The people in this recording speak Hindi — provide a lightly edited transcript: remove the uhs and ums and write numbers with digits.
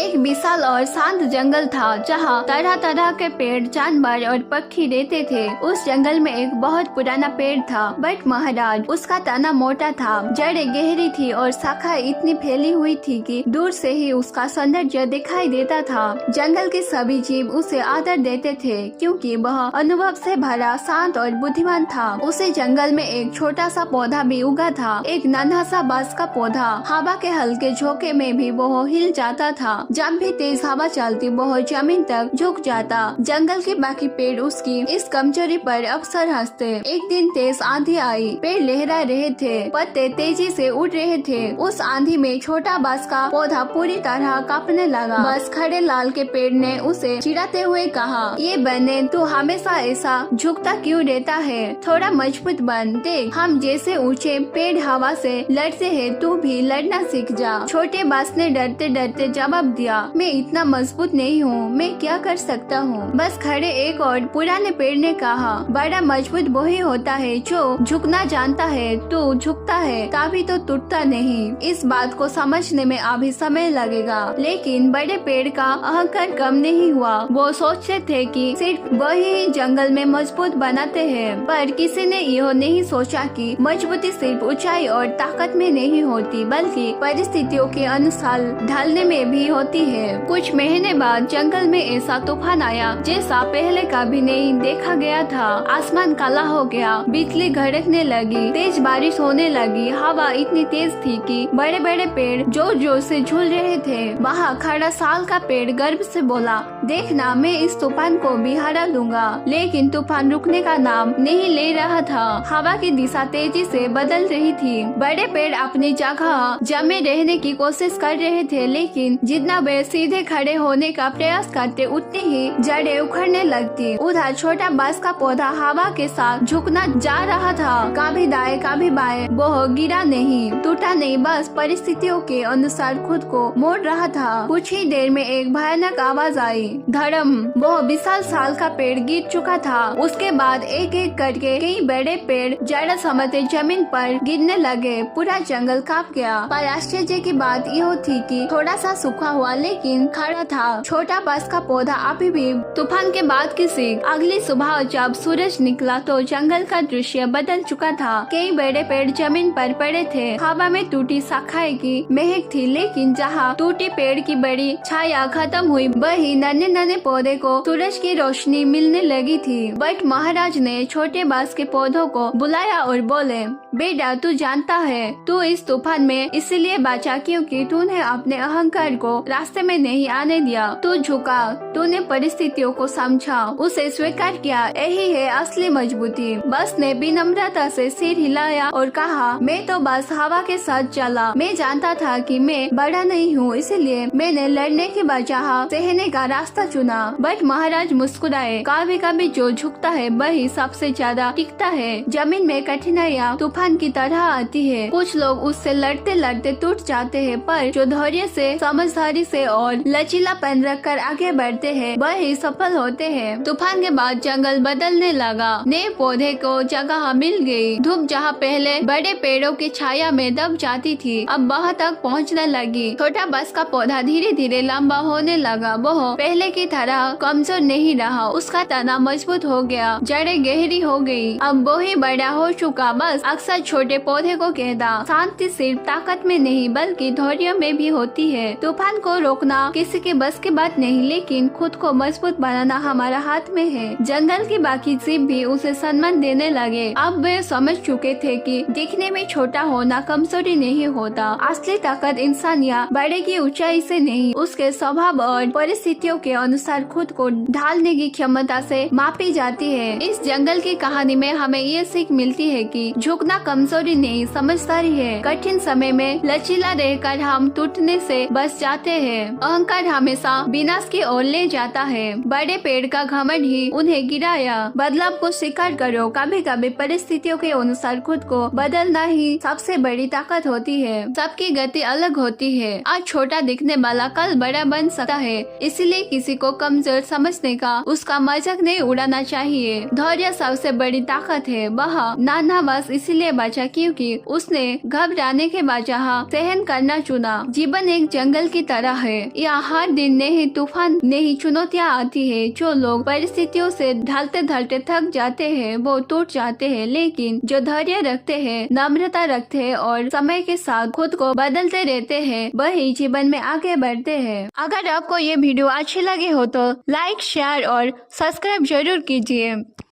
एक विशाल और शांत जंगल था जहाँ तरह तरह के पेड़, जानवर और पक्षी रहते थे। उस जंगल में एक बहुत पुराना पेड़ था, बट महाराज उसका तना मोटा था, जड़ें गहरी थी और शाखाएं इतनी फैली हुई थी कि दूर से ही उसका सौंदर्य दिखाई देता था। जंगल के सभी जीव उसे आदर देते थे क्योंकि वह अनुभव से भरा, शांत और बुद्धिमान था। उसे जंगल में एक छोटा सा पौधा भी उगा था, एक नन्हा सा बांस का पौधा। हवा के हल्के झोंके में भी वो हिल जाता था। जब भी तेज हवा चलती वो जमीन तक झुक जाता। जंगल के बाकी पेड़ उसकी इस कमजोरी पर अक्सर हंसते। एक दिन तेज आंधी आई, पेड़ लहरा रहे थे, पत्ते तेजी से उड़ रहे थे। उस आंधी में छोटा बांस का पौधा पूरी तरह कांपने लगा। बस खड़े लाल के पेड़ ने उसे चिढ़ाते हुए कहा, ये बने तू हमेशा ऐसा झुकता क्यों रहता है? थोड़ा मजबूत बन। देख हम जैसे ऊंचे पेड़ हवा से लड़ते हैं, तू भी लड़ना सीख जा। छोटे बांस ने डरते डरते जवाब दिया, मैं इतना मजबूत नहीं हूँ, मैं क्या कर सकता हूँ? बस खड़े एक और पुराने पेड़ ने कहा, बड़ा मजबूत वही होता है जो झुकना जानता है। तू झुकता है तभी तो टूटता नहीं। इस बात को समझने में अभी समय लगेगा, लेकिन बड़े पेड़ का अहंकार कम नहीं हुआ। वो सोचते थे कि सिर्फ वही जंगल में मजबूत बनाते हैं, पर किसी ने यह नहीं सोचा कि मजबूती सिर्फ ऊंचाई और ताकत में नहीं होती, बल्कि परिस्थितियों के अनुसार ढलने में भी होती है। कुछ महीने बाद जंगल में ऐसा तूफान आया जैसा पहले कभी नहीं देखा गया था। आसमान काला हो गया, बिजली गड़कने लगी, तेज बारिश होने लगी। हवा इतनी तेज थी कि बड़े बड़े पेड़ जोर जोर से झूल रहे थे। वहाँ खड़ा साल का पेड़ गर्व से बोला, देखना मैं इस तूफान को भी हरा दूंगा। लेकिन तूफान रुकने का नाम नहीं ले रहा था। हवा की दिशा तेजी से बदल रही थी। बड़े पेड़ अपनी जगह जमे रहने की कोशिश कर रहे थे, लेकिन जितना वे सीधे खड़े होने का प्रयास करते उतनी ही जड़ें उखड़ने लगती। उधर छोटा बांस का पौधा हवा के साथ झुकना जा रहा था, कभी दाएं कभी बाएं। वो गिरा नहीं, टूटा नहीं, बस परिस्थितियों के अनुसार खुद को मोड़ रहा था। कुछ ही देर में एक भयानक आवाज आई, धड़म। वो विशाल साल का पेड़ गिर चुका था। उसके बाद एक एक करके कई बड़े पेड़ जड़ समेत जमीन पर गिरने लगे। पूरा जंगल कांप गया। पर आश्चर्य की बात यह थी कि थोड़ा सा सूखा हुआ लेकिन खड़ा था छोटा बांस का पौधा अभी भी तूफान के बाद की सीख। अगली सुबह जब सूरज निकला तो जंगल का दृश्य बदल चुका था। कई बड़े पेड़ जमीन पर पड़े थे। हवा में टूटी शाखाएं की महक थी, लेकिन जहाँ टूटी पेड़ की बड़ी छाया खत्म हुई, वही नन्हे नन्हे पौधे को सूरज की रोशनी मिलने लगी थी। बट महाराज ने छोटे बांस के पौधों को बुलाया और बोले, बेटा तू जानता है तू इस तूफान में इसलिए बचा क्योंकि तूने अपने अहंकार को रास्ते में नहीं आने दिया। तू झुका, तूने परिस्थितियों को समझा, उसे स्वीकार किया। यही है असली मजबूती। बस ने विनम्रता से सिर हिलाया और कहा, मैं तो बस हवा के साथ चला। मैं जानता था कि मैं बड़ा नहीं हूँ, इसलिए मैंने लड़ने की बजाय सहने का रास्ता चुना। बट महाराज मुस्कुराए, कभी कभी जो झुकता है वही सबसे ज्यादा टिकता है। जमीन में कठिनाइयाँ तूफान की तरह आती है। कुछ लोग उससे लड़ते लड़ते टूट जाते हैं, पर जो धैर्य से, समझदारी से और लचीलापन रखकर आगे बढ़ते हैं वही सफल होते हैं। तूफान के बाद जंगल बदलने लगा। नए पौधे को जगह मिल गई। धूप जहाँ पहले बड़े पेड़ों की छाया में दब जाती थी, अब वहाँ तक पहुँचने लगी। छोटा बांस का पौधा धीरे धीरे लंबा होने लगा। वह पहले की तरह कमजोर नहीं रहा, उसका तना मजबूत हो गया, जड़ें गहरी हो गई। अब वो ही बड़ा हो चुका। बस अक्सर छोटे पौधे को कहता, शांति सिर्फ ताकत में नहीं बल्कि धैर्य में भी होती है। तूफान को रोकना किसी के बस की बात नहीं, लेकिन खुद को मजबूत बनाना हमारा हाथ में है। जंगल की बाकी जीव भी उसे सम्मान देने लगे। अब वे समझ चुके थे कि दिखने में छोटा होना कमजोरी नहीं होता। असली ताकत इंसान या बड़े की ऊंचाई से नहीं, उसके स्वभाव और परिस्थितियों के अनुसार खुद को ढालने की क्षमता से मापी जाती है। इस जंगल की कहानी में हमें ये सीख मिलती है कि झुकना कमजोरी नहीं, समझदारी है। कठिन समय में लचीला रहकर हम टूटने से बच जाते हैं। अहंकार हमेशा विनाश की ओर ले जाता है। बड़े पेड़ का घमंड ही उन्हें गिराया। बदलाव को स्वीकार करो। कभी कभी परिस्थितियों के अनुसार खुद को बदलना ही सबसे बड़ी ताकत होती है। सबकी गति अलग होती है। आज छोटा दिखने वाला कल बड़ा बन सकता है, इसलिए किसी को कमजोर समझने का उसका मजाक नहीं उड़ाना चाहिए। धैर्य सबसे बड़ी ताकत है। वह नाना बस इसलिए बचा क्योंकि उसने घबराने के बजाय सहन करना चुना। जीवन एक जंगल की तरह है। यहाँ हर दिन नए तूफान नई चुनौतियाँ आती है। जो लोग परिस्थितियों से ढलते ढलते थक जाते हैं वो टूट जाते हैं, लेकिन जो धैर्य रखते हैं, नम्रता रखते हैं और समय के साथ खुद को बदलते रहते हैं वही जीवन में आगे बढ़ते हैं। अगर आपको ये वीडियो अच्छी लगी हो तो लाइक, शेयर और सब्सक्राइब जरूर कीजिए।